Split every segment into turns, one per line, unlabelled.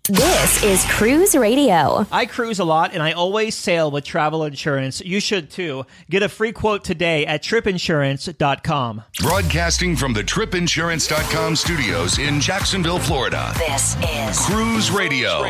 This is Cruise Radio.
I cruise a lot, and I always sail with travel insurance. You should too. Get a free quote today at tripinsurance.com.
Broadcasting from the tripinsurance.com studios in Jacksonville, Florida.
This is
Cruise Radio.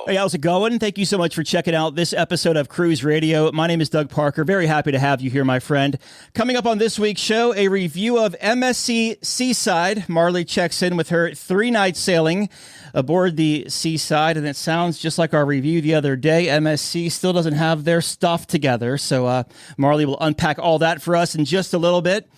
Hey, how's it going? Thank you so much for checking out this episode of Cruise Radio. My name is Doug Parker. Very happy to have you here, my friend. Coming up on this week's show, a review of MSC Seaside. Marley checks in with her 3-night sailing aboard the Seaside, and it sounds just like our review the other day. MSC still doesn't have their stuff together, so Marley will unpack all that for us in just a little bit.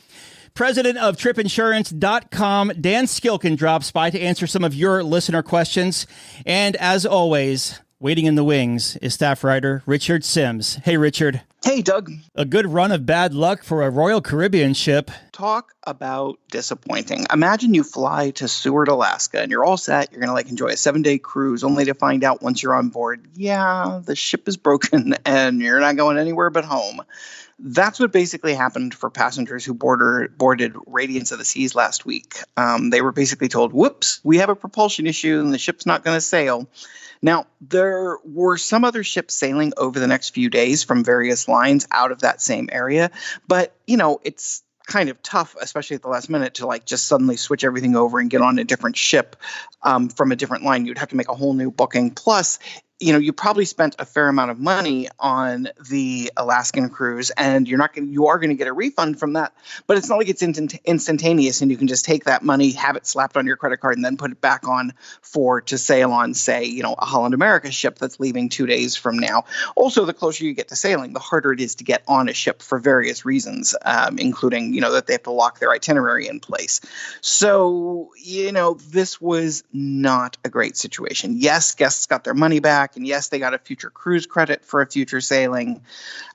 President of tripinsurance.com, Dan Skilken, drops by to answer some of your listener questions. And as always, waiting in the wings is staff writer Richard Sims. Hey, Richard.
Hey, Doug.
A good run of bad luck for a Royal Caribbean ship.
Talk about disappointing. Imagine you fly to Seward, Alaska, and you're all set. You're going to enjoy a 7-day cruise, only to find out once you're on board, yeah, the ship is broken and you're not going anywhere but home. That's what basically happened for passengers who boarded Radiance of the Seas last week. They were basically told, whoops, we have a propulsion issue and the ship's not going to sail. Now, there were some other ships sailing over the next few days from various lines out of that same area. But, it's kind of tough, especially at the last minute, to just suddenly switch everything over and get on a different ship from a different line. You'd have to make a whole new booking. Plus, you probably spent a fair amount of money on the Alaskan cruise, and you are going to get a refund from that. But it's not like it's instantaneous, and you can just take that money, have it slapped on your credit card, and then put it back on to sail on, say, a Holland America ship that's leaving 2 days from now. Also, the closer you get to sailing, the harder it is to get on a ship for various reasons, including, that they have to lock their itinerary in place. So, this was not a great situation. Yes, guests got their money back. And yes, they got a future cruise credit for a future sailing.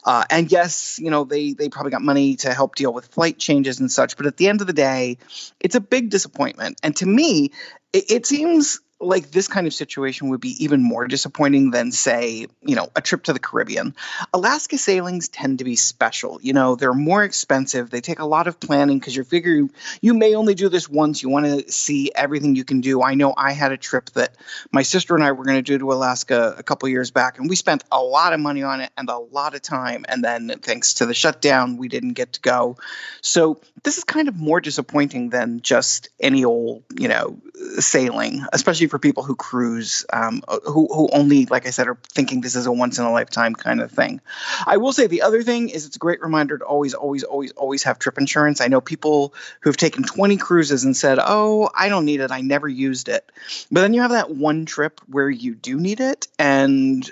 And yes, they probably got money to help deal with flight changes and such. But at the end of the day, it's a big disappointment. And to me, it seems like this kind of situation would be even more disappointing than, say, a trip to the Caribbean. Alaska sailings tend to be special. They're more expensive. They take a lot of planning because you figure you may only do this once. You want to see everything you can do. I know I had a trip that my sister and I were going to do to Alaska a couple years back, and we spent a lot of money on it and a lot of time. And then thanks to the shutdown, we didn't get to go. So this is kind of more disappointing than just any old, sailing, especially for people who cruise, who only, like I said, are thinking this is a once-in-a-lifetime kind of thing. I will say the other thing is it's a great reminder to always have trip insurance. I know people who've taken 20 cruises and said, oh, I don't need it. I never used it. But then you have that one trip where you do need it, and,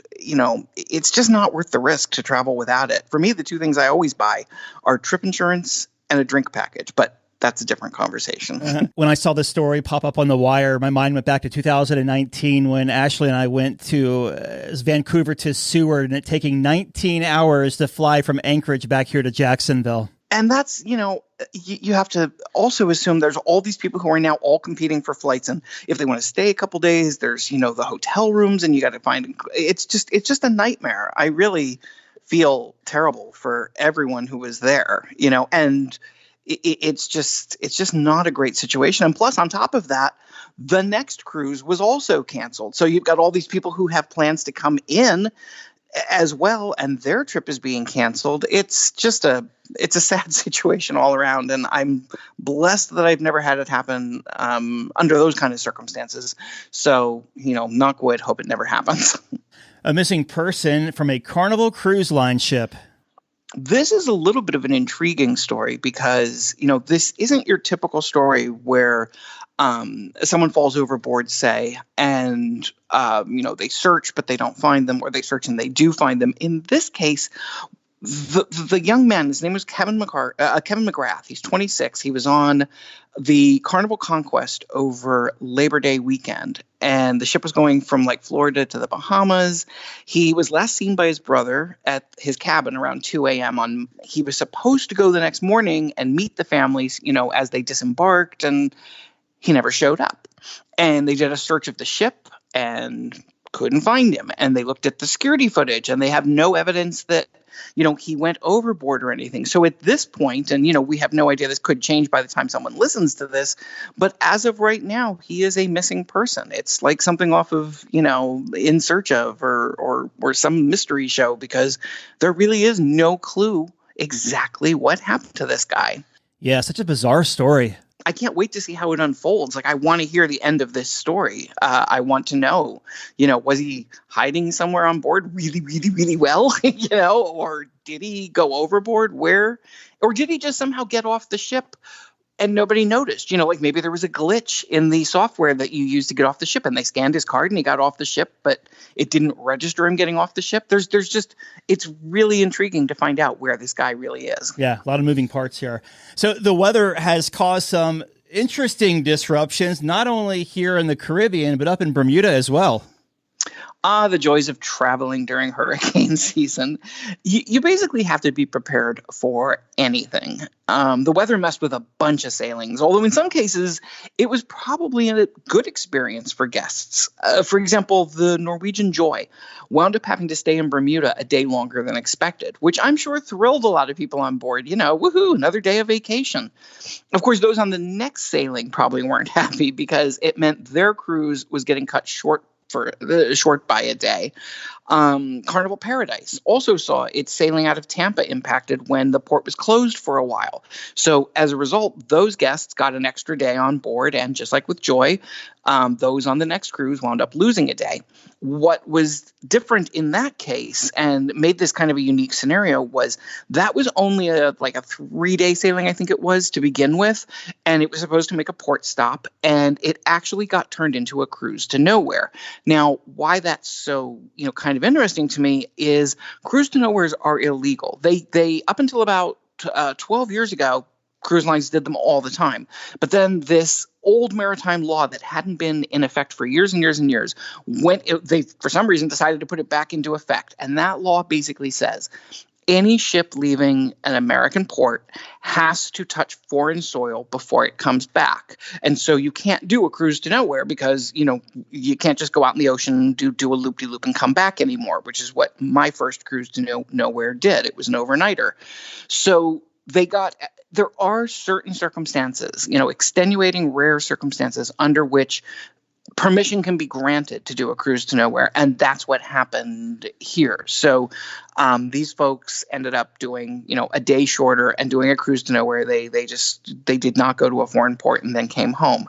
it's just not worth the risk to travel without it. For me, the two things I always buy are trip insurance and a drink package. But that's a different conversation.
When I saw this story pop up on the wire, my mind went back to 2019 when Ashley and I went to Vancouver to Seward, and it taking 19 hours to fly from Anchorage back here to Jacksonville.
And that's, you have to also assume there's all these people who are now all competing for flights. And if they want to stay a couple days, there's, the hotel rooms, and you got to find, it's just a nightmare. I really feel terrible for everyone who was there, and it's just not a great situation. And plus, on top of that, the next cruise was also canceled. So you've got all these people who have plans to come in as well, and their trip is being canceled. It's a sad situation all around, and I'm blessed that I've never had it happen under those kind of circumstances. So, knock wood, hope it never happens.
A missing person from a Carnival Cruise Line ship.
This is a little bit of an intriguing story because, this isn't your typical story where someone falls overboard, say, and, they search, but they don't find them, or they search and they do find them. In this case, the young man, his name was Kevin McGrath. He's 26. He was on the Carnival Conquest over Labor Day weekend, and the ship was going from Florida to the Bahamas. He was last seen by his brother at his cabin around 2 a.m. He was supposed to go the next morning and meet the families, as they disembarked, and he never showed up. And they did a search of the ship and couldn't find him. And they looked at the security footage and they have no evidence that, he went overboard or anything. So at this point, and, we have no idea, this could change by the time someone listens to this, but as of right now, he is a missing person. It's like something off of, In Search Of or some mystery show, because there really is no clue exactly what happened to this guy.
Yeah, such a bizarre story.
I can't wait to see how it unfolds. Like, I want to hear the end of this story. I want to know, was he hiding somewhere on board really, really, really well, or did he go overboard? Or did he just somehow get off the ship and nobody noticed? Like maybe there was a glitch in the software that you use to get off the ship and they scanned his card and he got off the ship, but it didn't register him getting off the ship. It's really intriguing to find out where this guy really is.
Yeah, a lot of moving parts here. So the weather has caused some interesting disruptions, not only here in the Caribbean, but up in Bermuda as well.
The joys of traveling during hurricane season. You basically have to be prepared for anything. The weather messed with a bunch of sailings, although in some cases it was probably a good experience for guests. For example, the Norwegian Joy wound up having to stay in Bermuda a day longer than expected, which I'm sure thrilled a lot of people on board. Woohoo, another day of vacation. Of course, those on the next sailing probably weren't happy because it meant their cruise was getting cut short by a day. Carnival Paradise also saw its sailing out of Tampa impacted when the port was closed for a while. So as a result, those guests got an extra day on board, and just like with Joy, those on the next cruise wound up losing a day. What was different in that case and made this kind of a unique scenario was that was only a 3-day sailing, I think it was, to begin with, and it was supposed to make a port stop, and it actually got turned into a cruise to nowhere. Now, why that's so, kind of interesting to me is cruise to nowheres are illegal. They up until about 12 years ago, cruise lines did them all the time. But then this old maritime law that hadn't been in effect for years and years and years, they for some reason decided to put it back into effect. And that law basically says any ship leaving an American port has to touch foreign soil before it comes back. And so you can't do a cruise to nowhere because, you can't just go out in the ocean, do a loop-de-loop and come back anymore, which is what my first cruise to nowhere did. It was an overnighter. So there are certain circumstances, extenuating rare circumstances under which permission can be granted to do a cruise to nowhere. And that's what happened here. So these folks ended up doing, a day shorter and doing a cruise to nowhere. They did not go to a foreign port and then came home.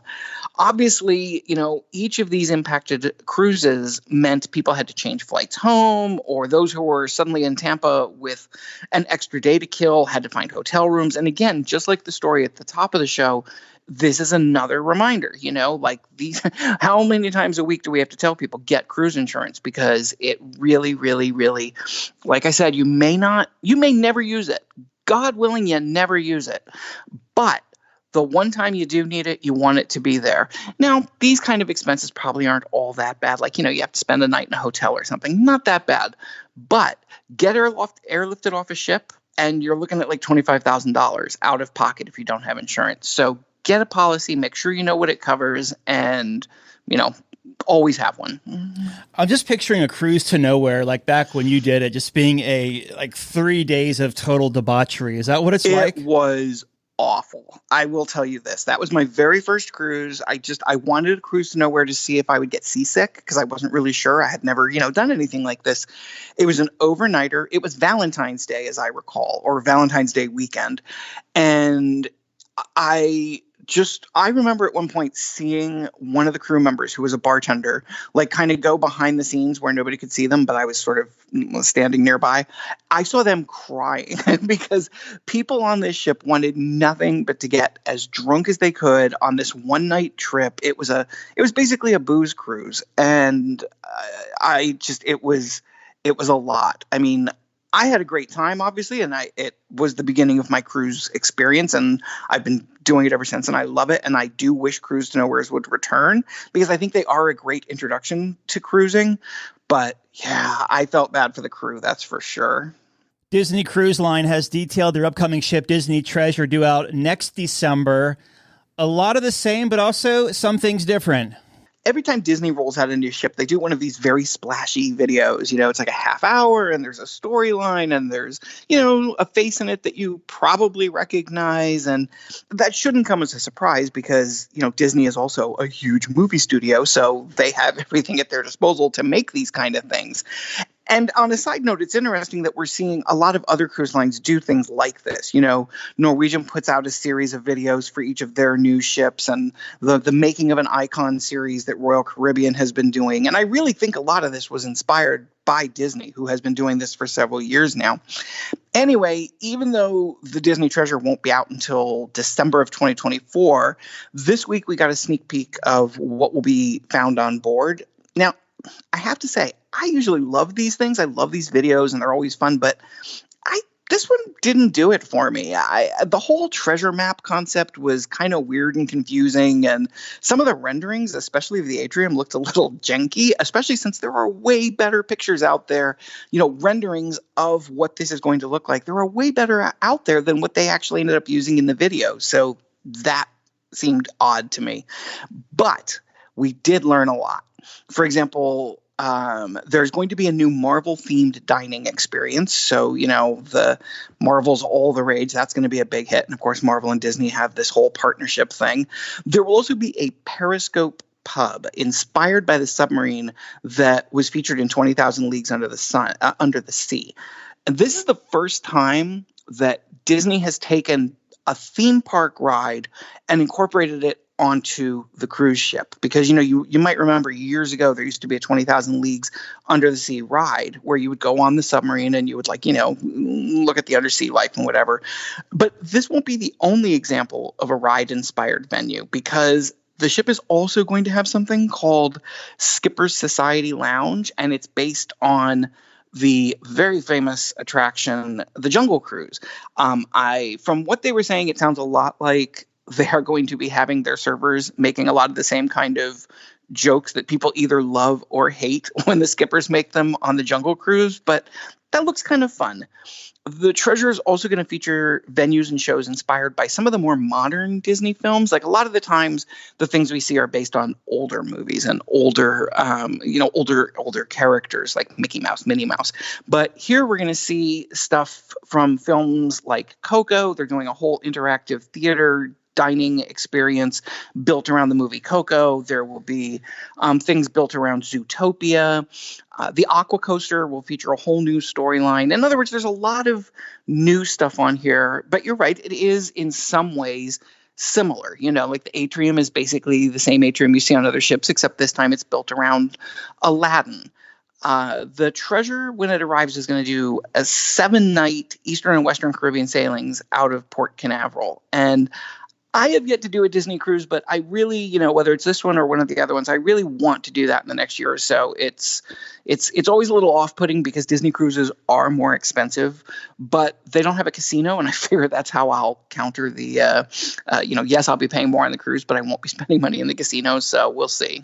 Obviously, each of these impacted cruises meant people had to change flights home, or those who were suddenly in Tampa with an extra day to kill had to find hotel rooms. And again, just like the story at the top of the show, this is another reminder, how many times a week do we have to tell people get cruise insurance? Because it really, really, really, like I said, you may never use it. God willing, you never use it. But the one time you do need it, you want it to be there. Now, these kind of expenses probably aren't all that bad. Like, you have to spend a night in a hotel or something. Not that bad. But get airlifted off a ship, and you're looking at like $25,000 out of pocket if you don't have insurance. So get a policy, make sure you know what it covers, and, always have one.
I'm just picturing a cruise to nowhere, like back when you did it, just being 3 days of total debauchery. Is that what it's like?
It was awful. I will tell you this. That was my very first cruise. I wanted a cruise to nowhere to see if I would get seasick because I wasn't really sure. I had never, done anything like this. It was an overnighter. It was Valentine's Day, as I recall, or Valentine's Day weekend. And I remember at one point seeing one of the crew members who was a bartender, kind of go behind the scenes where nobody could see them, but I was sort of standing nearby. I saw them crying because people on this ship wanted nothing but to get as drunk as they could on this one night trip. It was basically a booze cruise. And it was a lot. I mean, I had a great time, obviously, and it was the beginning of my cruise experience, and I've been doing it ever since, and I love it, and I do wish Cruise to Nowheres would return, because I think they are a great introduction to cruising, but yeah, I felt bad for the crew, that's for sure.
Disney Cruise Line has detailed their upcoming ship, Disney Treasure, due out next December. A lot of the same, but also some things different.
every time Disney rolls out a new ship, they do one of these very splashy videos. It's like a half hour and there's a storyline and there's, a face in it that you probably recognize. And that shouldn't come as a surprise because, Disney is also a huge movie studio. So they have everything at their disposal to make these kind of things. And on a side note, it's interesting that we're seeing a lot of other cruise lines do things like this. Norwegian puts out a series of videos for each of their new ships, and the making of an icon series that Royal Caribbean has been doing. And I really think a lot of this was inspired by Disney, who has been doing this for several years now. Anyway, even though the Disney Treasure won't be out until December of 2024, this week we got a sneak peek of what will be found on board. Now, I have to say, I usually love these things. I love these videos and they're always fun, but this one didn't do it for me. The whole treasure map concept was kind of weird and confusing, and some of the renderings, especially of the atrium, looked a little janky, especially since there are way better pictures out there, renderings of what this is going to look like. There are way better out there than what they actually ended up using in the video. So that seemed odd to me. But we did learn a lot. For example, there's going to be a new Marvel-themed dining experience. So, the Marvel's all the rage. That's going to be a big hit. And, of course, Marvel and Disney have this whole partnership thing. There will also be a Periscope pub inspired by the submarine that was featured in 20,000 Leagues Under the Sea. And this is the first time that Disney has taken a theme park ride and incorporated it onto the cruise ship, because you might remember years ago there used to be a 20,000 Leagues Under the Sea ride where you would go on the submarine and you would look at the undersea life and whatever. But this won't be the only example of a ride inspired venue, because the ship is also going to have something called Skipper's Society Lounge, and it's based on the very famous attraction, the Jungle Cruise. From what they were saying, it sounds a lot like they are going to be having their servers making a lot of the same kind of jokes that people either love or hate when the skippers make them on the Jungle Cruise, but that looks kind of fun. The Treasure is also going to feature venues and shows inspired by some of the more modern Disney films. Like, a lot of the times, the things we see are based on older movies and older characters like Mickey Mouse, Minnie Mouse. But here we're going to see stuff from films like Coco. They're doing a whole interactive theater dining experience built around the movie Coco. There will be things built around Zootopia. The Aqua Coaster will feature a whole new storyline. In other words, there's a lot of new stuff on here, but you're right, it is in some ways similar. Like the atrium is basically the same atrium you see on other ships, except this time it's built around Aladdin. The Treasure, when it arrives, is going to do a 7-night Eastern and Western Caribbean sailings out of Port Canaveral. And I have yet to do a Disney cruise, but I really, whether it's this one or one of the other ones, I really want to do that in the next year or so. It's always a little off-putting because Disney cruises are more expensive, but they don't have a casino, and I figure that's how I'll counter the, yes, I'll be paying more on the cruise, but I won't be spending money in the casino, so we'll see.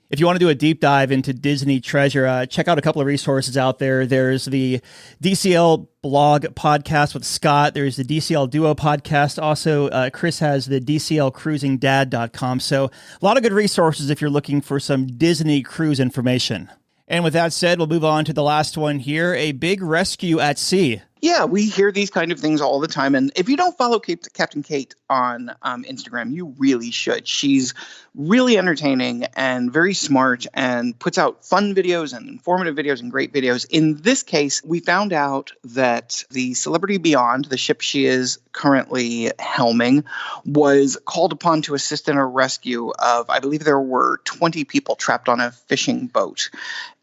If you want to do a deep dive into Disney Treasure, check out a couple of resources out there. There's the DCL blog podcast with Scott. There's the DCL Duo podcast. Also, Chris has the DCLCruisingDad.com. So a lot of good resources if you're looking for some Disney cruise information. And with that said, we'll move on to the last one here, a big rescue at sea.
Yeah, we hear these kind of things all the time. And if you don't follow Captain Kate on Instagram, you really should. She's really entertaining and very smart and puts out fun videos and informative videos and great videos. In this case, we found out that the Celebrity Beyond, the ship she is currently helming, was called upon to assist in a rescue of, I believe there were 20 people trapped on a fishing boat.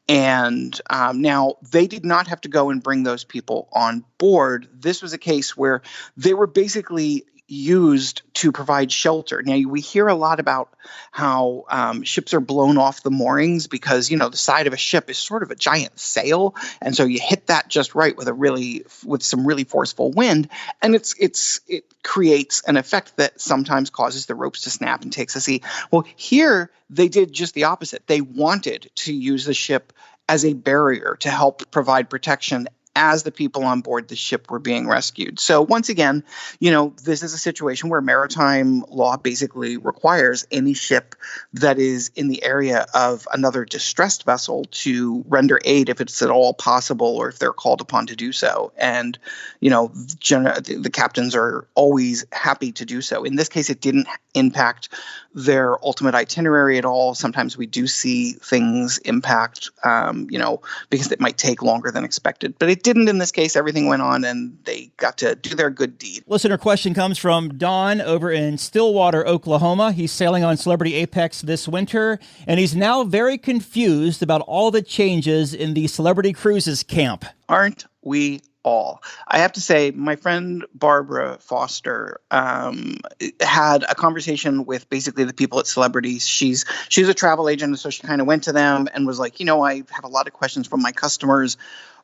And now they did not have to go and bring those people on board. This was a case where they were basically used to provide shelter. Now, we hear a lot about how ships are blown off the moorings because, the side of a ship is sort of a giant sail. And so you hit that just right with some really forceful wind. And it creates an effect that sometimes causes the ropes to snap and takes the sea. Well, here they did just the opposite. They wanted to use the ship as a barrier to help provide protection as the people on board the ship were being rescued. So once again, this is a situation where maritime law basically requires any ship that is in the area of another distressed vessel to render aid if it's at all possible or if they're called upon to do so. And, the captains are always happy to do so. In this case, it didn't impact their ultimate itinerary at all. Sometimes we do see things impact, because it might take longer than expected. But it didn't in this case. Everything went on and they got to do their good deed.
Listener question comes from Don over in Stillwater, Oklahoma. He's sailing on Celebrity Apex this winter, and he's now very confused about all the changes in the Celebrity Cruises camp.
Aren't we all? I have to say, my friend Barbara Foster had a conversation with basically the people at Celebrities. She's a travel agent, and so she kind of went to them and was like, I have a lot of questions from my customers.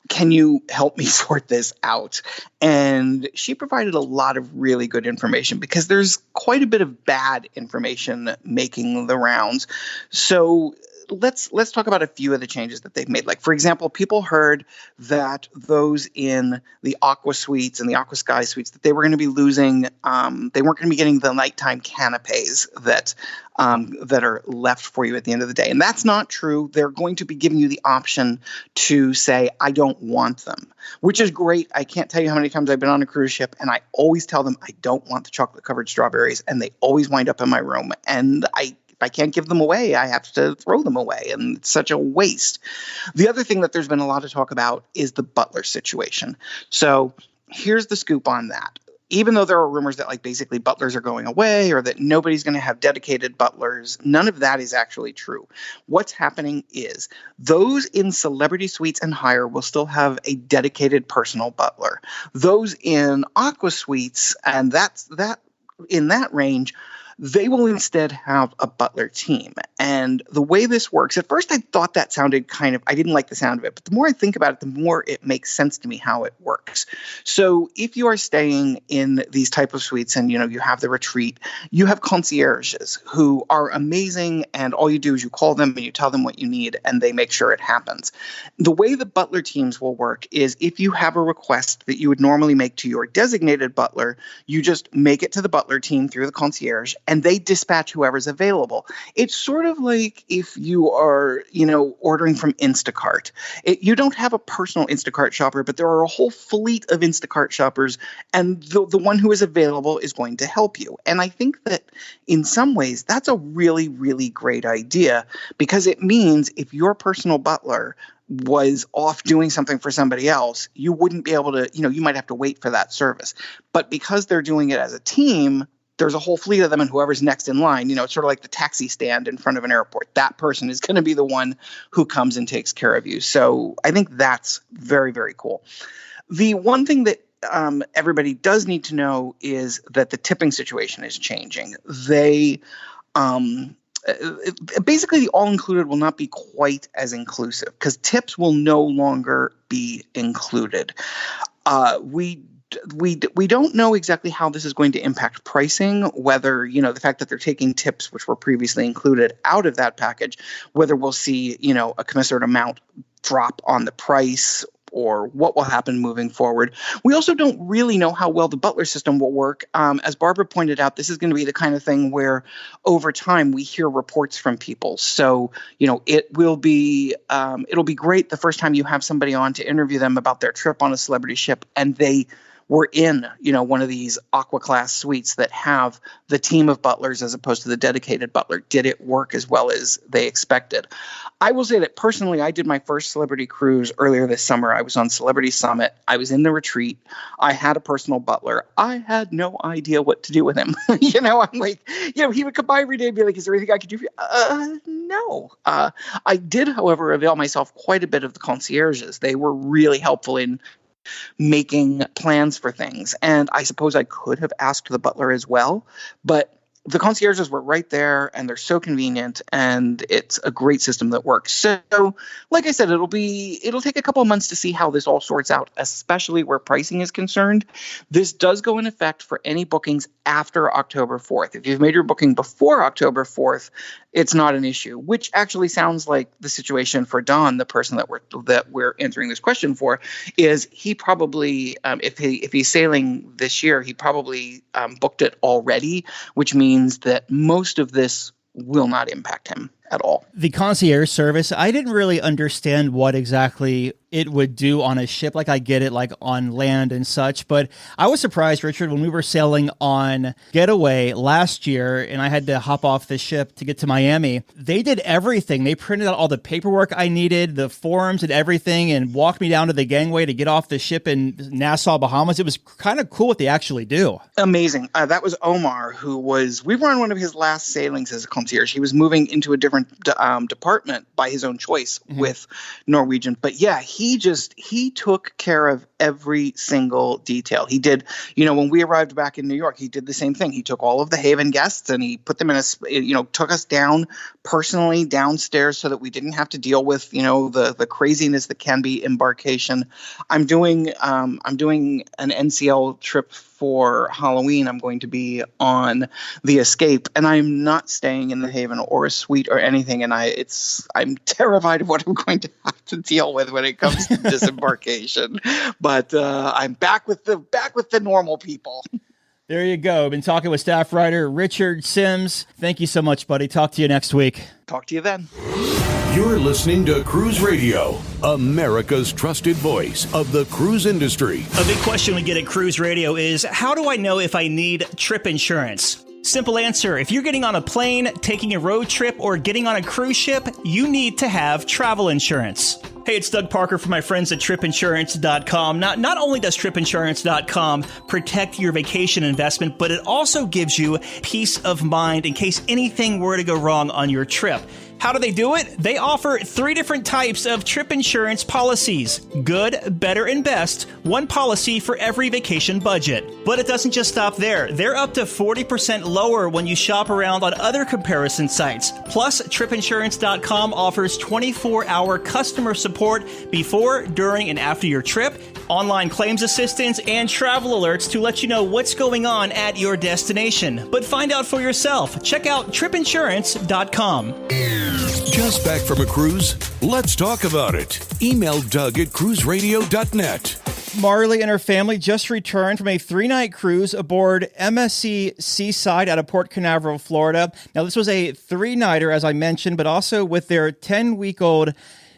Can you help me sort this out? And she provided a lot of really good information because there's quite a bit of bad information making the rounds. So let's talk about a few of the changes that they've made. Like, for example, people heard that those in the Aqua Suites and the Aqua Sky Suites, that they were going to be losing, they weren't going to be getting the nighttime canapes that are left for you at the end of the day. And that's not true. They're going to be giving you the option to say, I don't want them, which is great. I can't tell you how many times I've been on a cruise ship and I always tell them I don't want the chocolate covered strawberries, and they always wind up in my room. And if I can't give them away, I have to throw them away, and it's such a waste. The other thing that there's been a lot of talk about is the butler situation. So here's the scoop on that. Even though there are rumors that basically butlers are going away or that nobody's going to have dedicated butlers, none of that is actually true. What's happening is those in Celebrity Suites and higher will still have a dedicated personal butler. Those in Aqua Suites and that in that range, they will instead have a butler team. And the way this works, at first I thought that sounded I didn't like the sound of it, but the more I think about it, the more it makes sense to me how it works. So if you are staying in these type of suites and, you have the retreat, you have concierges who are amazing, and all you do is you call them and you tell them what you need and they make sure it happens. The way the butler teams will work is if you have a request that you would normally make to your designated butler, you just make it to the butler team through the concierge, and they dispatch whoever's available. It's sort of like if you are, ordering from Instacart. You don't have a personal Instacart shopper, but there are a whole fleet of Instacart shoppers, and the one who is available is going to help you. And I think that in some ways, that's a really, really great idea, because it means if your personal butler was off doing something for somebody else, you wouldn't be able to, you might have to wait for that service. But because they're doing it as a team, there's a whole fleet of them, and whoever's next in line, it's sort of like the taxi stand in front of an airport. That person is going to be the one who comes and takes care of you. So I think that's very, very cool. The one thing that everybody does need to know is that the tipping situation is changing. They basically the all-included will not be quite as inclusive because tips will no longer be included. We don't know exactly how this is going to impact pricing, whether, the fact that they're taking tips, which were previously included, out of that package, whether we'll see, a commensurate amount drop on the price or what will happen moving forward. We also don't really know how well the butler system will work. As Barbara pointed out, this is going to be the kind of thing where over time we hear reports from people. So, it'll be great the first time you have somebody on to interview them about their trip on a celebrity ship and they were in, one of these Aqua class suites that have the team of butlers as opposed to the dedicated butler. Did it work as well as they expected? I will say that personally, I did my first celebrity cruise earlier this summer. I was on Celebrity Summit. I was in the retreat. I had a personal butler. I had no idea what to do with him. I'm like, he would come by every day and be like, is there anything I could do for you? No. I did, however, avail myself quite a bit of the concierges. They were really helpful in making plans for things. And I suppose I could have asked the butler as well, but the concierges were right there, and they're so convenient, and it's a great system that works. So, like I said, it'll take a couple of months to see how this all sorts out, especially where pricing is concerned. This does go in effect for any bookings after October 4th. If you've made your booking before October 4th, it's not an issue, which actually sounds like the situation for Don, the person that we're answering this question for. Is he probably, if he's sailing this year, he probably booked it already, which means that most of this will not impact him at all.
The concierge service, I didn't really understand what exactly it would do on a ship. Like, I get it, like on land and such, but I was surprised, Richard, when we were sailing on Getaway last year and I had to hop off the ship to get to Miami. They did everything. They printed out all the paperwork I needed, the forms and everything, and walked me down to the gangway to get off the ship in Nassau, Bahamas. It was kind of cool what they actually do.
Amazing. That was Omar, we were on one of his last sailings as a concierge. He was moving into a different department by his own choice with Norwegian. But yeah, he took care of every single detail. He did, when we arrived back in New York, he did the same thing. He took all of the Haven guests and he put them took us down personally downstairs so that we didn't have to deal with, the craziness that can be embarkation. I'm doing an NCL trip for Halloween. I'm going to be on the Escape, and I'm not staying in the Haven or a suite or anything. And I'm terrified of what I'm going to have to deal with when it comes to disembarkation. But I'm back with the normal people.
There you go. I've been talking with staff writer Richard Sims. Thank you so much, buddy. Talk to you next week.
Talk to you then.
You're listening to Cruise Radio, America's trusted voice of the cruise industry.
A big question we get at Cruise Radio is, how do I know if I need trip insurance? Simple answer. If you're getting on a plane, taking a road trip, or getting on a cruise ship, you need to have travel insurance. Hey, it's Doug Parker from my friends at tripinsurance.com. Not only does tripinsurance.com protect your vacation investment, but it also gives you peace of mind in case anything were to go wrong on your trip. How do they do it? They offer 3 different types of trip insurance policies. Good, better, and best. One policy for every vacation budget. But it doesn't just stop there. They're up to 40% lower when you shop around on other comparison sites. Plus, tripinsurance.com offers 24-hour customer support before, during, and after your trip, online claims assistance, and travel alerts to let you know what's going on at your destination. But find out for yourself. Check out tripinsurance.com.
Just back from a cruise? Let's talk about it. Email Doug at cruiseradio.net.
Marley and her family just returned from a 3-night cruise aboard MSC Seaside out of Port Canaveral, Florida. Now, this was a 3-nighter, as I mentioned, but also with their 10-week-old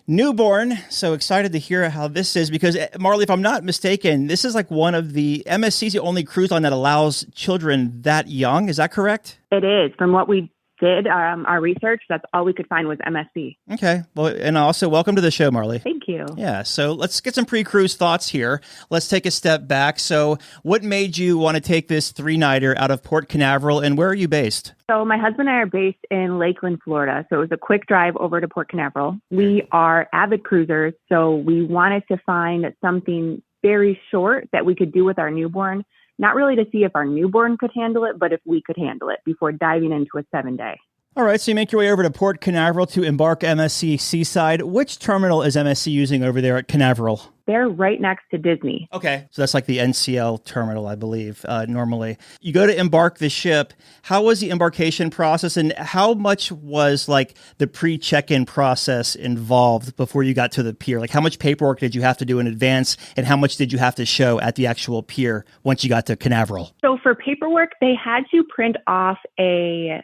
newborn. So excited to hear how this is, because Marley, if I'm not mistaken, this is like one of the MSC's the only cruise line that allows children that young. Is that correct?
It is. From what we did our research, that's all we could find was MSC.
Okay. Well, and also welcome to the show, Marley.
Thank you.
Yeah. So let's get some pre-cruise thoughts here. Let's take a step back. So what made you want to take this 3-nighter out of Port Canaveral, and where are you based?
So my husband and I are based in Lakeland, Florida. So it was a quick drive over to Port Canaveral. We are avid cruisers, so we wanted to find something very short that we could do with our newborn. Not really to see if our newborn could handle it, but if we could handle it before diving into a 7-day.
All right, so you make your way over to Port Canaveral to embark MSC Seaside. Which terminal is MSC using over there at Canaveral?
They're right next to Disney.
Okay, so that's like the NCL terminal, I believe, normally. You go to embark the ship. How was the embarkation process, and how much was like the pre-check-in process involved before you got to the pier? Like, how much paperwork did you have to do in advance, and how much did you have to show at the actual pier once you got to Canaveral?
So for paperwork, they had you print off a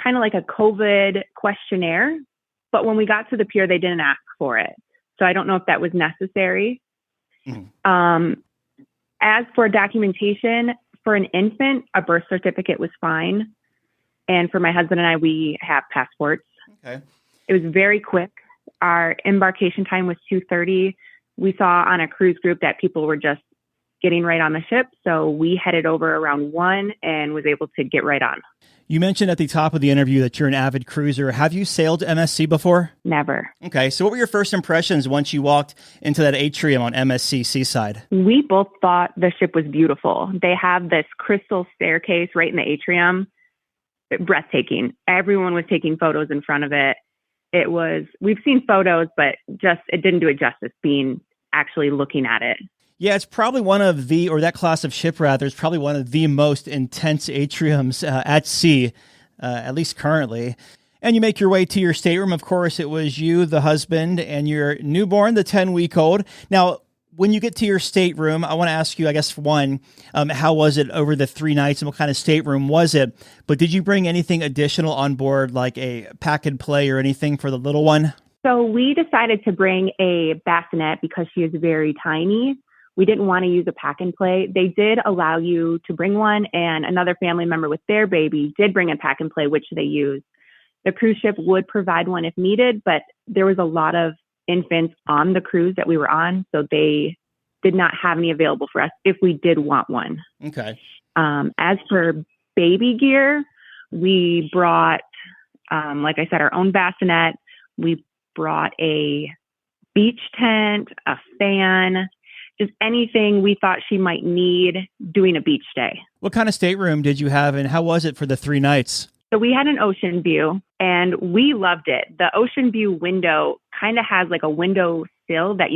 kind of like a COVID questionnaire, but when we got to the pier, they didn't ask for it. So I don't know if that was necessary. As for documentation, for an infant, a birth certificate was fine. And for my husband and I, we have passports.
Okay.
It was very quick. Our embarkation time was 2:30. We saw on a cruise group that people were just getting right on the ship. So we headed over around 1 and was able to get right on.
You mentioned at the top of the interview that you're an avid cruiser. Have you sailed MSC before?
Never.
Okay, so what were your first impressions once you walked into that atrium on MSC Seaside?
We both thought the ship was beautiful. They have this crystal staircase right in the atrium. breathtaking. Everyone was taking photos in front of it. We've seen photos, but it didn't do it justice being actually looking at it.
Yeah, it's probably that class of ship rather, is probably one of the most intense atriums at sea, at least currently. And you make your way to your stateroom. Of course, it was you, the husband, and your newborn, the 10-week-old. Now, when you get to your stateroom, I want to ask you, I guess, one, how was it over the 3 nights and what kind of stateroom was it? But did you bring anything additional on board, like a pack and play or anything for the little one?
So we decided to bring a bassinet because she is very tiny. We didn't want to use a pack and play. They did allow you to bring one, and another family member with their baby did bring a pack and play, which they used. The cruise ship would provide one if needed, but there was a lot of infants on the cruise that we were on, so they did not have any available for us if we did want one.
Okay.
As for baby gear, we brought, like I said, our own bassinet. We brought a beach tent, a fan, just anything we thought she might need doing a beach day.
What kind of stateroom did you have, and how was it for the 3 nights?
So we had an ocean view, and we loved it. The ocean view window kind of has like a window sill that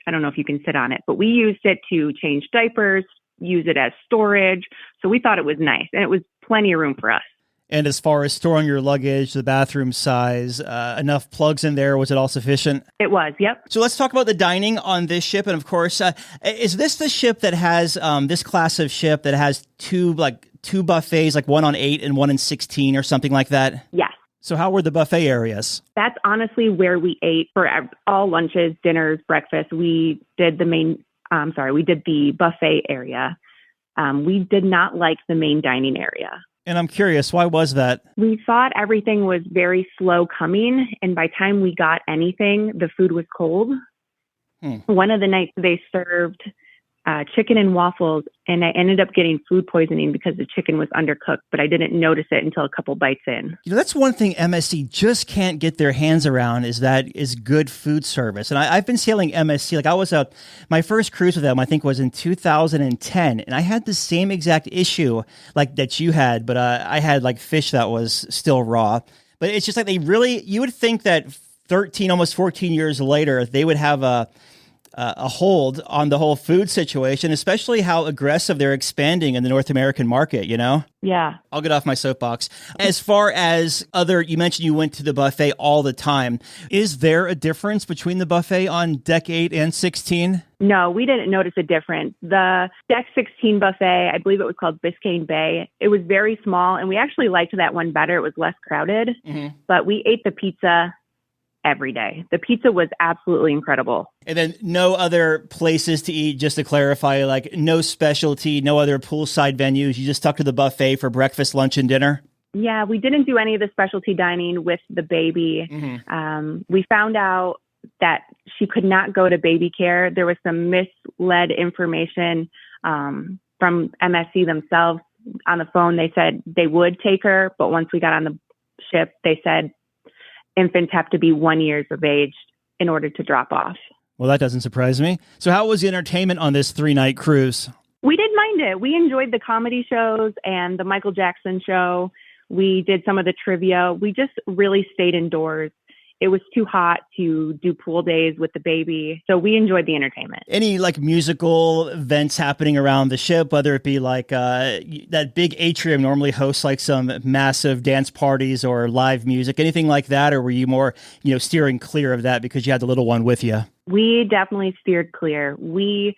I don't know if you can sit on it, but we used it to change diapers, use it as storage. So we thought it was nice, and it was plenty of room for us.
And as far as storing your luggage, the bathroom size, enough plugs in there, was it all sufficient?
It was, yep.
So let's talk about the dining on this ship. And of course, is this the ship that has, this class of ship that has two buffets, like one on 8 and one in 16 or something like that?
Yes.
So how were the buffet areas?
That's honestly where we ate for all lunches, dinners, breakfast. We did the buffet area. We did not like the main dining area.
And I'm curious, why was that?
We thought everything was very slow coming, and by the time we got anything, the food was cold. One of the nights they served chicken and waffles, and I ended up getting food poisoning because the chicken was undercooked, but I didn't notice it until a couple bites in. That's
one thing MSC just can't get their hands around is good food service. And I've been sailing MSC. Like my first cruise with them, I think was in 2010. And I had the same exact issue like that you had, but I had like fish that was still raw. But it's just like you would think that 13, almost 14 years later, they would have a hold on the whole food situation, especially how aggressive they're expanding in the North American market, you know?
Yeah.
I'll get off my soapbox. As far as you mentioned you went to the buffet all the time. Is there a difference between the buffet on deck 8 and 16?
No, we didn't notice a difference. The deck 16 buffet, I believe it was called Biscayne Bay. It was very small, and we actually liked that one better. It was less crowded, but we ate the pizza every day. The pizza was absolutely incredible.
And then no other places to eat, just to clarify, like no specialty, no other poolside venues. You just stuck to the buffet for breakfast, lunch, and dinner?
Yeah, we didn't do any of the specialty dining with the baby. We found out that she could not go to baby care. There was some misled information from MSC themselves. On the phone, they said they would take her, but once we got on the ship, they said infants have to be 1 year of age in order to drop off.
Well, that doesn't surprise me. So how was the entertainment on this 3-night cruise?
We didn't mind it. We enjoyed the comedy shows and the Michael Jackson show. We did some of the trivia. We just really stayed indoors. It was too hot to do pool days with the baby. So we enjoyed the entertainment.
Any like musical events happening around the ship, whether it be like that big atrium normally hosts like some massive dance parties or live music, anything like that? Or were you more, steering clear of that because you had the little one with you?
We definitely steered clear. We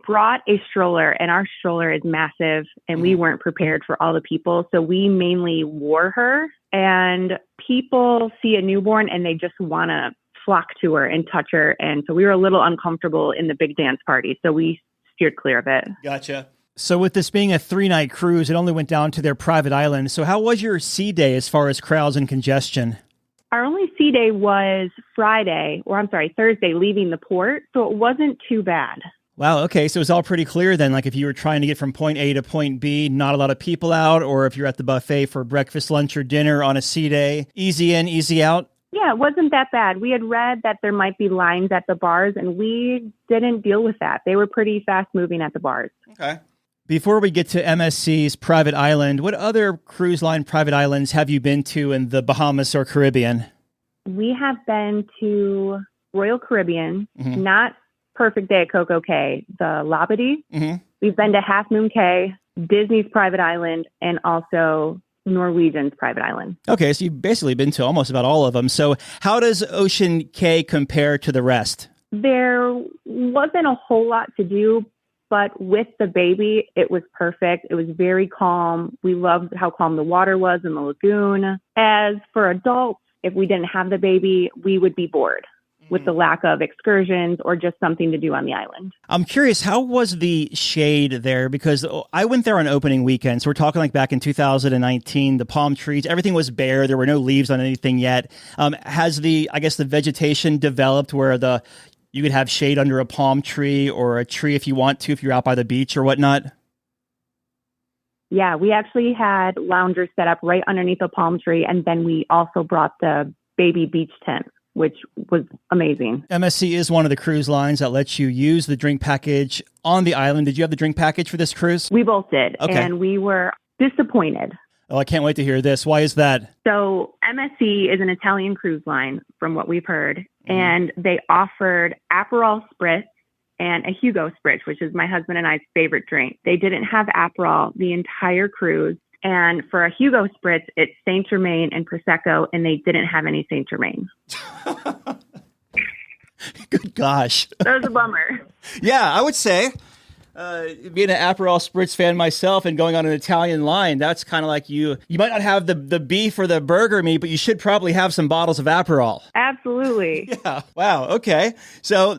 brought a stroller, and our stroller is massive, and we weren't prepared for all the people. So we mainly wore her, and people see a newborn and they just want to flock to her and touch her. And so we were a little uncomfortable in the big dance party. So we steered clear of it.
Gotcha. So with this being a 3-night cruise, it only went down to their private island. So how was your sea day as far as crowds and congestion?
Our only sea day was Thursday, leaving the port. So it wasn't too bad.
Wow. Okay. So it's all pretty clear then. Like if you were trying to get from point A to point B, not a lot of people out, or if you're at the buffet for breakfast, lunch, or dinner on a sea day, easy in, easy out.
Yeah, it wasn't that bad. We had read that there might be lines at the bars, and we didn't deal with that. They were pretty fast moving at the bars.
Okay. Before we get to MSC's private island, what other cruise line private islands have you been to in the Bahamas or Caribbean?
We have been to Royal Caribbean, not Perfect Day at Coco Cay, the Labadee. We've been to Half Moon Cay, Disney's private island, and also Norwegian's private island.
Okay, so you've basically been to almost about all of them. So how does Ocean Cay compare to the rest?
There wasn't a whole lot to do, but with the baby, it was perfect. It was very calm. We loved how calm the water was in the lagoon. As for adults, if we didn't have the baby, we would be bored with the lack of excursions or just something to do on the island.
I'm curious, how was the shade there? Because I went there on opening weekend. So we're talking like back in 2019, the palm trees, everything was bare. There were no leaves on anything yet. Has the vegetation developed where you could have shade under a palm tree or a tree if you want to, if you're out by the beach or whatnot?
Yeah, we actually had loungers set up right underneath a palm tree. And then we also brought the baby beach tent, which was amazing.
MSC is one of the cruise lines that lets you use the drink package on the island. Did you have the drink package for this cruise?
We both did.
Okay.
And we were disappointed.
Oh, I can't wait to hear this. Why is that?
So MSC is an Italian cruise line, from what we've heard. And they offered Aperol Spritz and a Hugo Spritz, which is my husband and I's favorite drink. They didn't have Aperol the entire cruise. And for a Hugo Spritz, it's Saint Germain and Prosecco, and they didn't have any Saint Germain.
Good gosh.
That was a bummer.
Yeah, I would say, being an Aperol Spritz fan myself and going on an Italian line, that's kind of like you might not have the beef or the burger meat, but you should probably have some bottles of Aperol.
Absolutely.
Yeah. Wow. Okay. So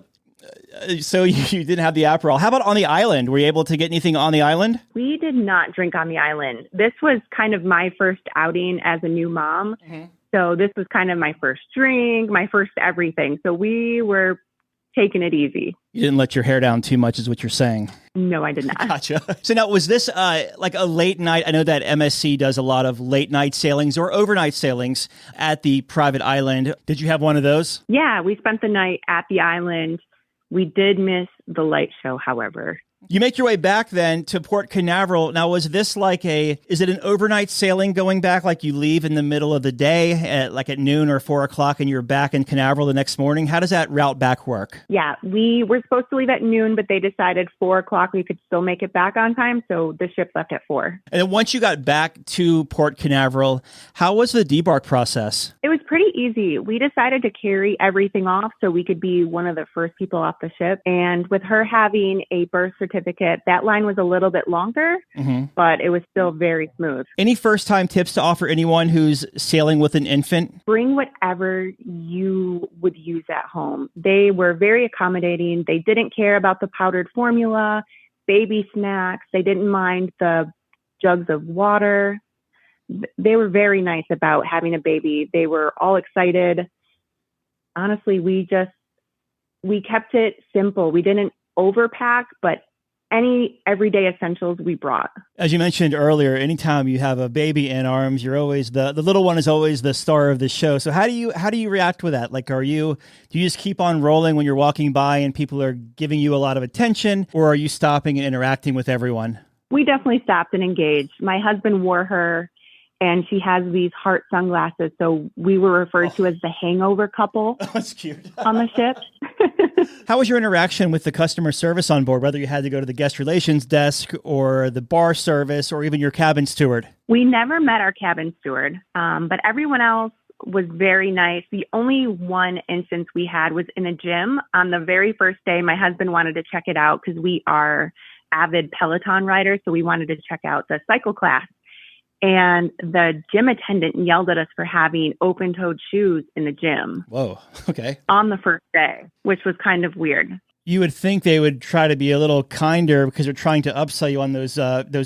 you didn't have the Aperol. How about on the island? Were you able to get anything on the island?
We did not drink on the island. This was kind of my first outing as a new mom. So this was kind of my first drink, my first everything. So we were taking it easy.
You didn't let your hair down too much is what you're saying.
No, I did not.
Gotcha. So now, was this like a late night? I know that MSC does a lot of late night sailings or overnight sailings at the private island. Did you have one of those?
Yeah, we spent the night at the island. We did miss the light show, however.
You make your way back then to Port Canaveral. Now, was this is it an overnight sailing going back? Like you leave in the middle of the day at noon or 4 o'clock and you're back in Canaveral the next morning? How does that route back work?
Yeah, we were supposed to leave at noon, but they decided 4 o'clock we could still make it back on time. So the ship left at 4.
And then once you got back to Port Canaveral, how was the debark process?
It was pretty easy. We decided to carry everything off so we could be one of the first people off the ship. And with her having a birth certificate, that line was a little bit longer, but it was still very smooth.
Any first-time tips to offer anyone who's sailing with an infant?
Bring whatever you would use at home. They were very accommodating. They didn't care about the powdered formula, baby snacks. They didn't mind the jugs of water. They were very nice about having a baby. They were all excited. Honestly, we kept it simple. We didn't overpack, but any everyday essentials we brought. As
you mentioned earlier, anytime you have a baby in arms, you're always the little one is always the star of the show. So how do you react with that? Like, do you just keep on rolling when you're walking by and people are giving you a lot of attention, or are you stopping and interacting with everyone?
We definitely stopped and engaged. My husband wore her, and she has these heart sunglasses. So we were referred to as the hangover couple.
Oh, that's cute.
On the ship.
How was your interaction with the customer service on board, whether you had to go to the guest relations desk or the bar service or even your cabin steward?
We never met our cabin steward, but everyone else was very nice. The only one instance we had was in a gym. On the very first day, my husband wanted to check it out because we are avid Peloton riders. So we wanted to check out the cycle class. And the gym attendant yelled at us for having open-toed shoes in the gym.
Whoa, okay.
On the first day, which was kind of weird.
You would think they would try to be a little kinder because they're trying to upsell you on those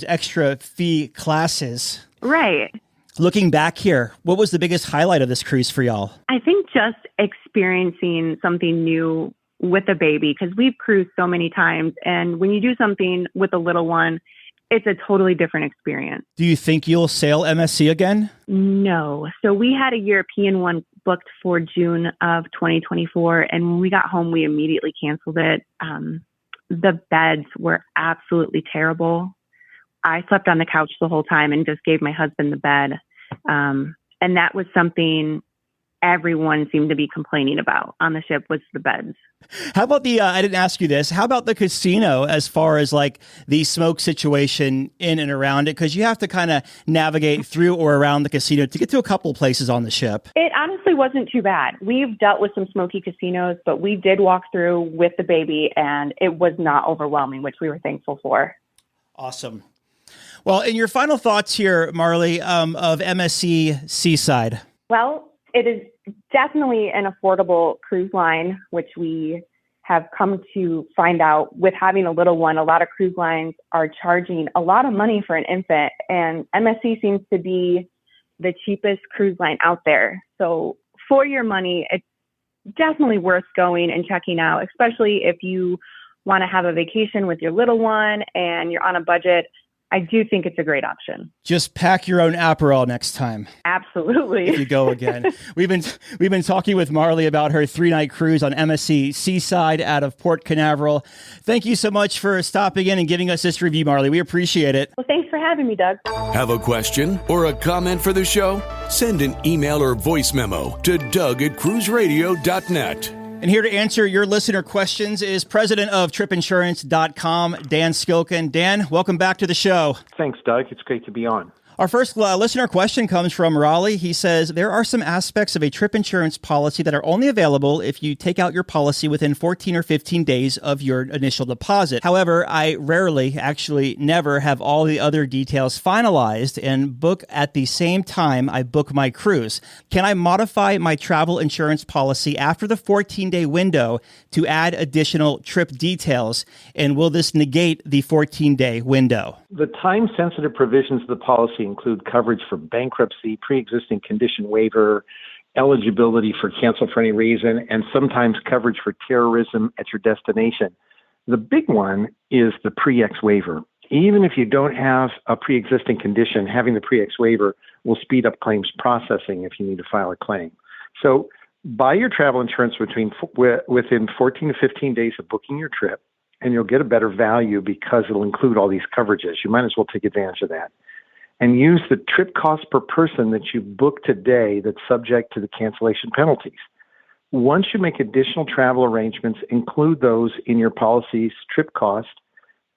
extra fee classes.
Right.
Looking back here, what was the biggest highlight of this cruise for y'all?
I think just experiencing something new with a baby, because we've cruised so many times. And when you do something with a little one, it's a totally different experience.
Do you think you'll sail MSC again?
No. So we had a European one booked for June of 2024. And when we got home, we immediately canceled it. The beds were absolutely terrible. I slept on the couch the whole time and just gave my husband the bed. And that was something everyone seemed to be complaining about on the ship was the beds.
How about I didn't ask you this, how about the casino as far as like the smoke situation in and around it? Because you have to kind of navigate through or around the casino to get to a couple places on the ship.
It honestly wasn't too bad. We've dealt with some smoky casinos, but we did walk through with the baby and it was not overwhelming, which we were thankful for.
Awesome. Well, in your final thoughts here, Marley, of MSC Seaside.
Well, it is definitely an affordable cruise line, which we have come to find out with having a little one. A lot of cruise lines are charging a lot of money for an infant, and MSC seems to be the cheapest cruise line out there. So for your money, it's definitely worth going and checking out, especially if you want to have a vacation with your little one and you're on a budget. I do think it's a great option.
Just pack your own Aperol next time.
Absolutely.
If you go again. We've been talking with Marley about her 3-night cruise on MSC Seaside out of Port Canaveral. Thank you so much for stopping in and giving us this review, Marley. We appreciate it.
Well, thanks for having me, Doug.
Have a question or a comment for the show? Send an email or voice memo to doug@cruiseradio.net.
And here to answer your listener questions is president of tripinsurance.com, Dan Skilken. Dan, welcome back to the show.
Thanks, Doug. It's great to be on.
Our first listener question comes from Raleigh. He says, there are some aspects of a trip insurance policy that are only available if you take out your policy within 14 or 15 days of your initial deposit. However, I rarely, actually never, have all the other details finalized and book at the same time I book my cruise. Can I modify my travel insurance policy after the 14-day window to add additional trip details? And will this negate the 14-day window?
The time-sensitive provisions of the policy include coverage for bankruptcy, pre-existing condition waiver, eligibility for cancel for any reason, and sometimes coverage for terrorism at your destination. The big one is the pre-ex waiver. Even if you don't have a pre-existing condition, having the pre-ex waiver will speed up claims processing if you need to file a claim. So buy your travel insurance within 14 to 15 days of booking your trip, and you'll get a better value because it'll include all these coverages. You might as well take advantage of that. And use the trip cost per person that you book today that's subject to the cancellation penalties. Once you make additional travel arrangements, include those in your policy's trip cost,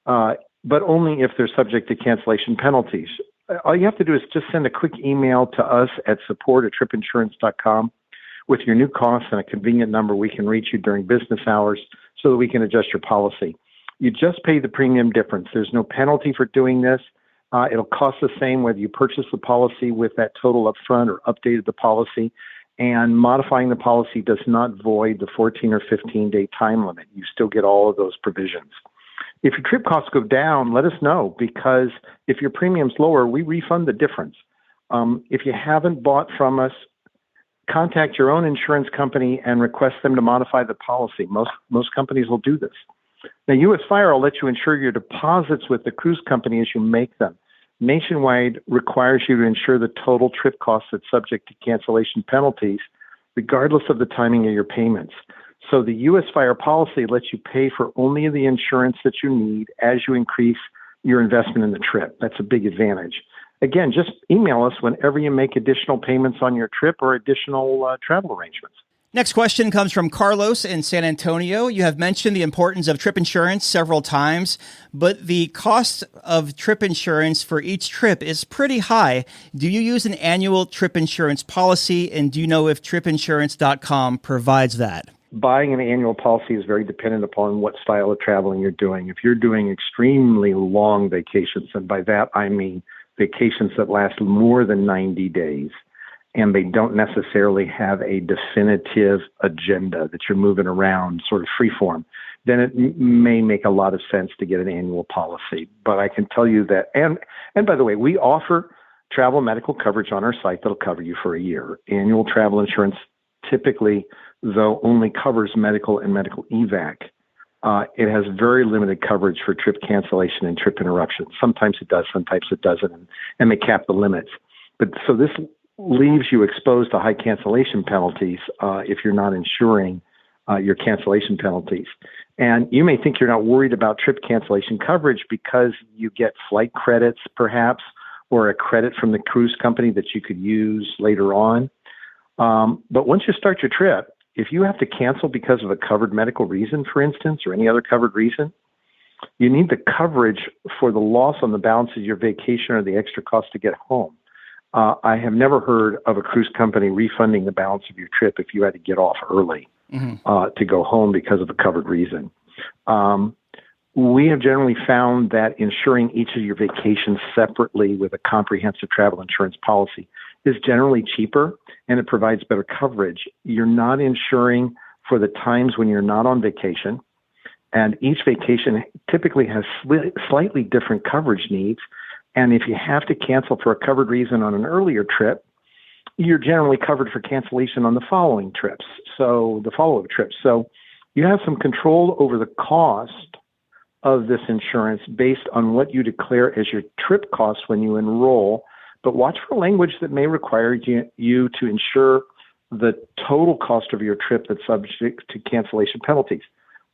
but only if they're subject to cancellation penalties. All you have to do is just send a quick email to us at support@tripinsurance.com with your new costs and a convenient number. We can reach you during business hours so that we can adjust your policy. You just pay the premium difference. There's no penalty for doing this. It'll cost the same whether you purchase the policy with that total up front or updated the policy. And modifying the policy does not void the 14 or 15-day time limit. You still get all of those provisions. If your trip costs go down, let us know, because if your premium's lower, we refund the difference. If you haven't bought from us, contact your own insurance company and request them to modify the policy. Most companies will do this. Now, U.S. Fire will let you insure your deposits with the cruise company as you make them. Nationwide requires you to insure the total trip costs that's subject to cancellation penalties, regardless of the timing of your payments. So the U.S. Fire policy lets you pay for only the insurance that you need as you increase your investment in the trip. That's a big advantage. Again, just email us whenever you make additional payments on your trip or additional travel arrangements.
Next question comes from Carlos in San Antonio. You have mentioned the importance of trip insurance several times, but the cost of trip insurance for each trip is pretty high. Do you use an annual trip insurance policy, and do you know if tripinsurance.com provides that?
Buying an annual policy is very dependent upon what style of traveling you're doing. If you're doing extremely long vacations, and by that I mean vacations that last more than 90 days, and they don't necessarily have a definitive agenda that you're moving around sort of freeform, then it may make a lot of sense to get an annual policy. But I can tell you that, and by the way, we offer travel medical coverage on our site that'll cover you for a year. Annual travel insurance typically, though, only covers medical and medical evac. It has very limited coverage for trip cancellation and trip interruption. Sometimes it does, sometimes it doesn't, and they cap the limits. But so this leaves you exposed to high cancellation penalties if you're not insuring your cancellation penalties. And you may think you're not worried about trip cancellation coverage because you get flight credits, perhaps, or a credit from the cruise company that you could use later on. But once you start your trip, if you have to cancel because of a covered medical reason, for instance, or any other covered reason, you need the coverage for the loss on the balance of your vacation or the extra cost to get home. I have never heard of a cruise company refunding the balance of your trip if you had to get off early to go home because of a covered reason. We have generally found that insuring each of your vacations separately with a comprehensive travel insurance policy is generally cheaper and it provides better coverage. You're not insuring for the times when you're not on vacation, and each vacation typically has slightly different coverage needs. And if you have to cancel for a covered reason on an earlier trip, you're generally covered for cancellation on the following trips. So the follow-up trips. So you have some control over the cost of this insurance based on what you declare as your trip costs when you enroll. But watch for language that may require you to insure the total cost of your trip that's subject to cancellation penalties.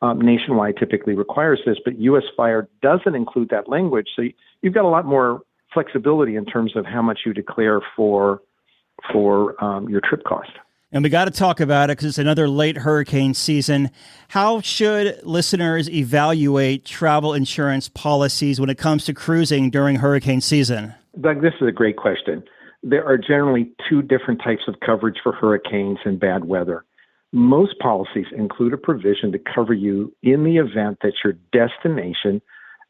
Nationwide typically requires this, but U.S. Fire doesn't include that language. So you've got a lot more flexibility in terms of how much you declare for your trip cost.
And we got to talk about it because it's another late hurricane season. How should listeners evaluate travel insurance policies when it comes to cruising during hurricane season?
Doug, this is a great question. There are generally two different types of coverage for hurricanes and bad weather. Most policies include a provision to cover you in the event that your destination,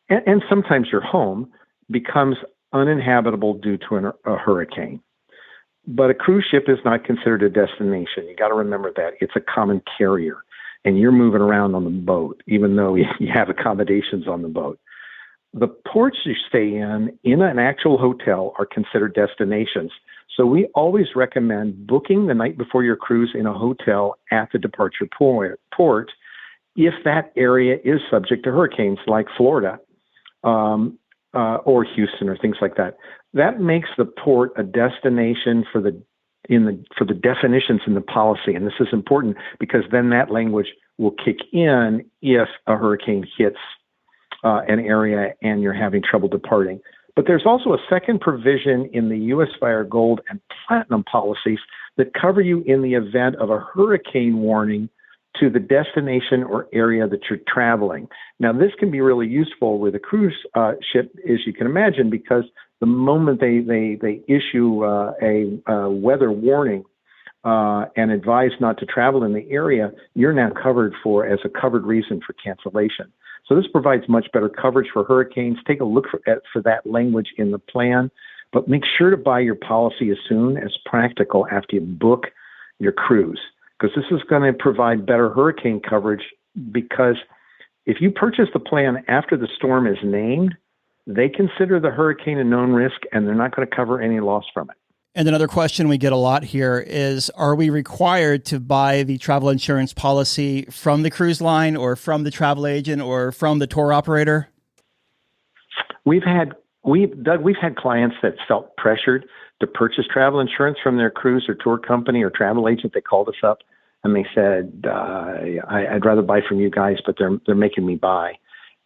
and sometimes your home, becomes uninhabitable due to a hurricane. But a cruise ship is not considered a destination. You got to remember that. It's a common carrier, and you're moving around on the boat, even though you have accommodations on the boat. The ports you stay in an actual hotel are considered destinations. So we always recommend booking the night before your cruise in a hotel at the departure port if that area is subject to hurricanes like Florida or Houston or things like that. That makes the port a destination for the definitions in the policy. And this is important because then that language will kick in if a hurricane hits an area and you're having trouble departing. But there's also a second provision in the U.S. Fire Gold and Platinum policies that cover you in the event of a hurricane warning to the destination or area that you're traveling. Now, this can be really useful with a cruise ship, as you can imagine, because the moment they issue a weather warning and advise not to travel in the area, you're now covered as a covered reason for cancellation. So this provides much better coverage for hurricanes. Take a look for that language in the plan, but make sure to buy your policy as soon as practical after you book your cruise, because this is going to provide better hurricane coverage. Because if you purchase the plan after the storm is named, they consider the hurricane a known risk and they're not going to cover any loss from it.
And another question we get a lot here is, are we required to buy the travel insurance policy from the cruise line or from the travel agent or from the tour operator?
We've had clients that felt pressured to purchase travel insurance from their cruise or tour company or travel agent. They called us up and they said, I'd rather buy from you guys, but they're making me buy.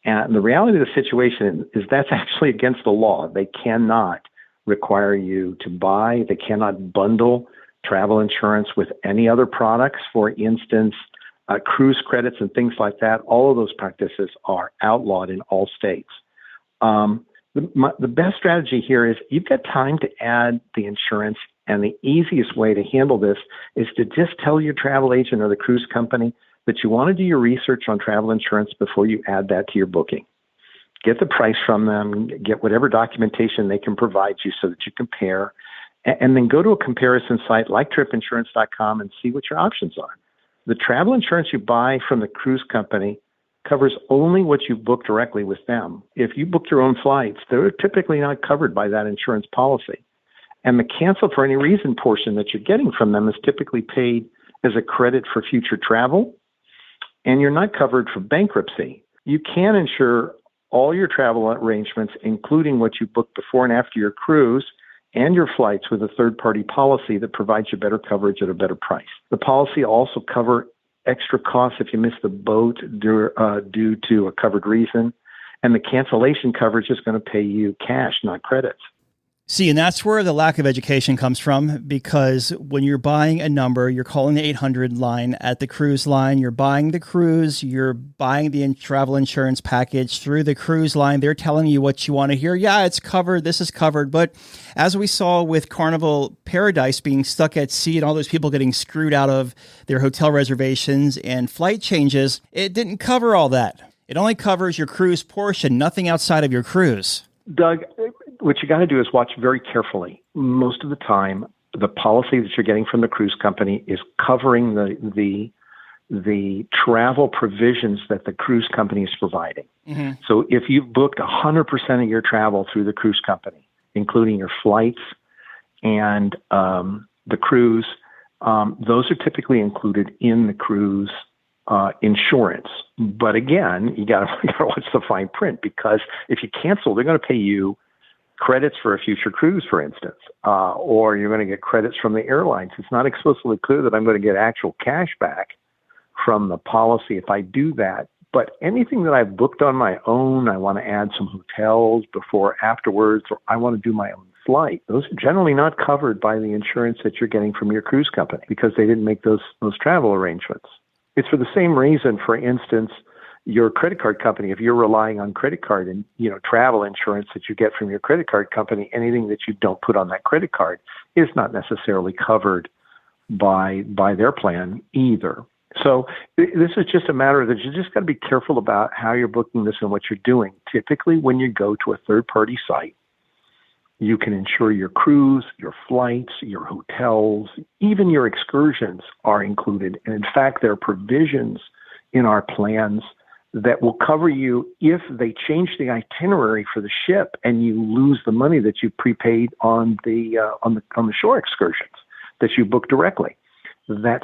And the reality of the situation is that's actually against the law. They cannot require you to buy. They cannot bundle travel insurance with any other products. For instance, cruise credits and things like that. All of those practices are outlawed in all states. The best strategy here is you've got time to add the insurance, and the easiest way to handle this is to just tell your travel agent or the cruise company that you want to do your research on travel insurance before you add that to your booking. Get the price from them, get whatever documentation they can provide you so that you compare, and then go to a comparison site like tripinsurance.com and see what your options are. The travel insurance you buy from the cruise company covers only what you book directly with them. If you book your own flights, they're typically not covered by that insurance policy. And the cancel for any reason portion that you're getting from them is typically paid as a credit for future travel, and you're not covered for bankruptcy. You can insure all your travel arrangements, including what you booked before and after your cruise, and your flights with a third-party policy that provides you better coverage at a better price. The policy also covers extra costs if you miss the boat due to a covered reason. And the cancellation coverage is going to pay you cash, not credits.
See, and that's where the lack of education comes from, because when you're buying a number, you're calling the 800 line at the cruise line, you're buying the cruise, you're buying the travel insurance package through the cruise line. They're telling you what you want to hear. Yeah, it's covered. This is covered. But as we saw with Carnival Paradise being stuck at sea and all those people getting screwed out of their hotel reservations and flight changes, it didn't cover all that. It only covers your cruise portion, nothing outside of your cruise.
Doug, what you got to do is watch very carefully. Most of the time, the policy that you're getting from the cruise company is covering the travel provisions that the cruise company is providing. Mm-hmm. So if you've booked 100% of your travel through the cruise company, including your flights and the cruise, those are typically included in the cruise insurance. But again, you got to watch the fine print, because if you cancel, they're going to pay you credits for a future cruise, for instance, or you're going to get credits from the airlines. It's not explicitly clear that I'm going to get actual cash back from the policy if I do that. But anything that I've booked on my own, I want to add some hotels before, afterwards, or I want to do my own flight, those are generally not covered by the insurance that you're getting from your cruise company, because they didn't make those travel arrangements. It's for the same reason, for instance, your credit card company, if you're relying on credit card and, travel insurance that you get from your credit card company, anything that you don't put on that credit card is not necessarily covered by their plan either. So this is just a matter that you just got to be careful about how you're booking this and what you're doing. Typically, when you go to a third-party site, you can ensure your cruise, your flights, your hotels, even your excursions are included. And in fact, there are provisions in our plans that will cover you if they change the itinerary for the ship and you lose the money that you prepaid on the shore excursions that you booked directly. That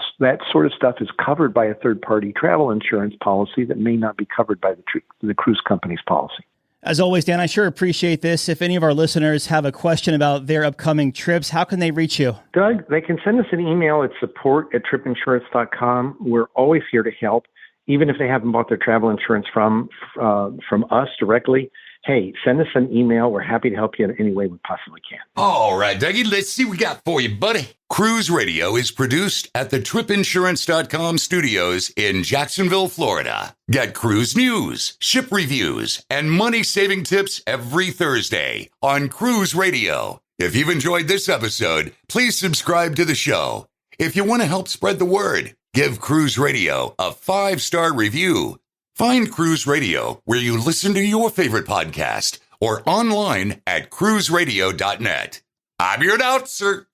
sort of stuff is covered by a third-party travel insurance policy that may not be covered by the cruise company's policy.
As always, Dan, I sure appreciate this. If any of our listeners have a question about their upcoming trips, how can they reach you?
Doug, they can send us an email at support@tripinsurance.com. We're always here to help, even if they haven't bought their travel insurance from us directly. Hey, send us an email. We're happy to help you in any way we possibly can.
All right, Dougie, let's see what we got for you, buddy. Cruise Radio is produced at the tripinsurance.com studios in Jacksonville, Florida. Get cruise news, ship reviews, and money-saving tips every Thursday on Cruise Radio. If you've enjoyed this episode, please subscribe to the show. If you want to help spread the word, give Cruise Radio a 5-star review. Find Cruise Radio where you listen to your favorite podcast or online at cruiseradio.net. I'm your announcer,